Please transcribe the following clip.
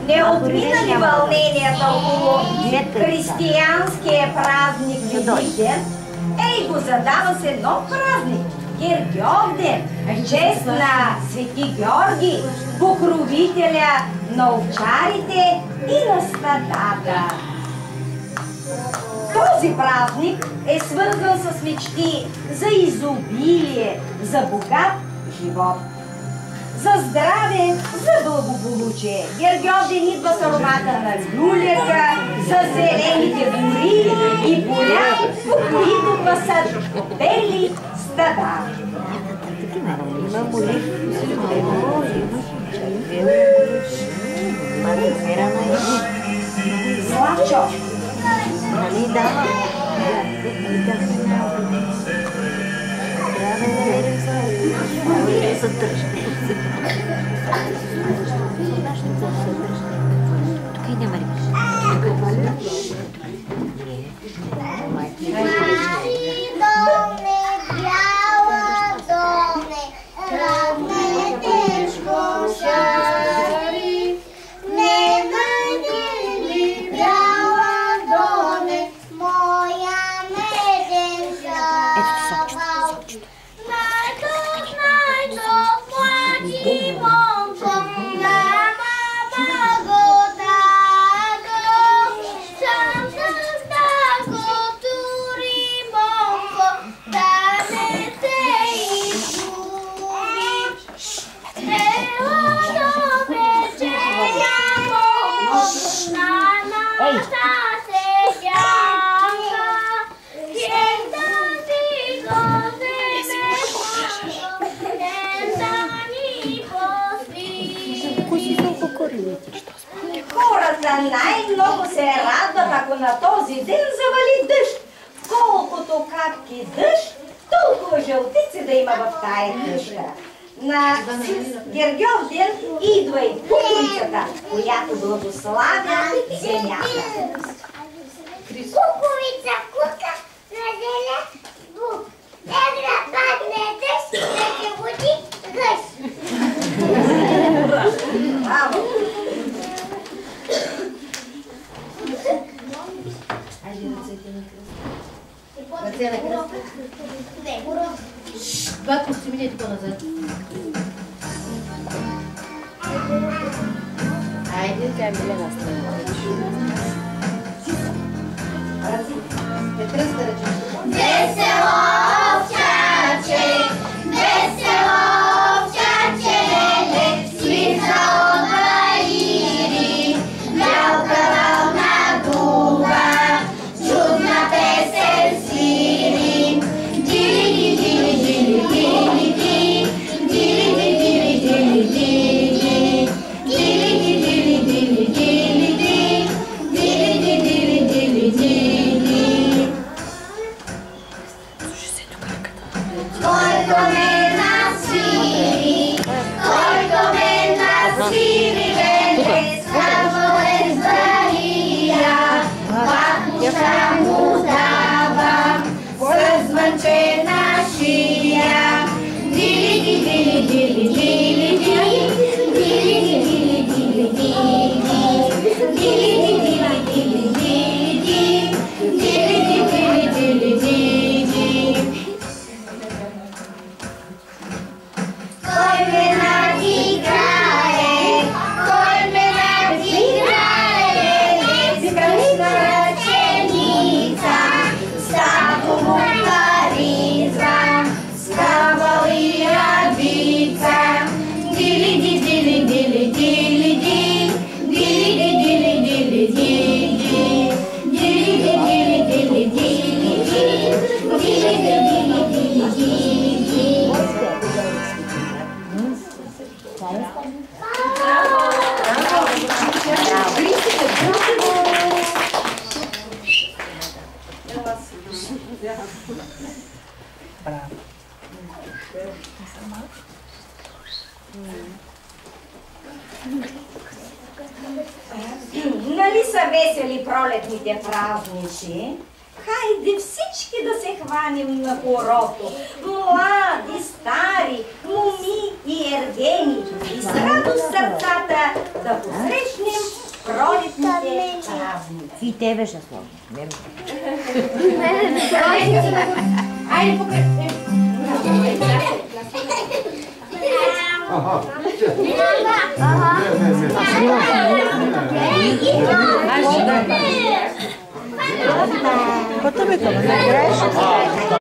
Не отмина ли вълненията около християнския празник Великден? Ей го задава се нов празник – Гергьовден, в чест на Свети Георги, покровителя на овчарите и на стадата. Този празник е свързан с мечти за изобилие, за богат живот, за здраве, за благополучие. Гергьовден идва с аромата на люлека, за зелените гори и поля, по които пасат бели стада. Славчо! Тук и няма ли? Хората най-много се радват, ако на този ден завали дъжд. Колкото капки дъжд, толкова жълтици да има в тая къща. На Гергьовден идва и кукурицата, която благославя земята. Кукурица кука на земя бук. Егра падне дъжд, да се буди гъш. Браво! Ръце на кръст. Това курси минете по-назад. Айде, тя ми лена страна. Кръст да ръчиш. Весело овчаче, весело овчаче, леле, слиза от баири, мялка вълна дуга, чудна песен свири. Дили, дили, дили, дили, дили, дили, дили, дили, дили, дили, дили, дили, дили, дили, весели пролетните празници, хайде всички да се хванем на хорото. Млади, стари, моми и ергени. И с радост сърцата да посрещнем пролетните празници. И тебе ще сложим. Айде покрай. Потом это,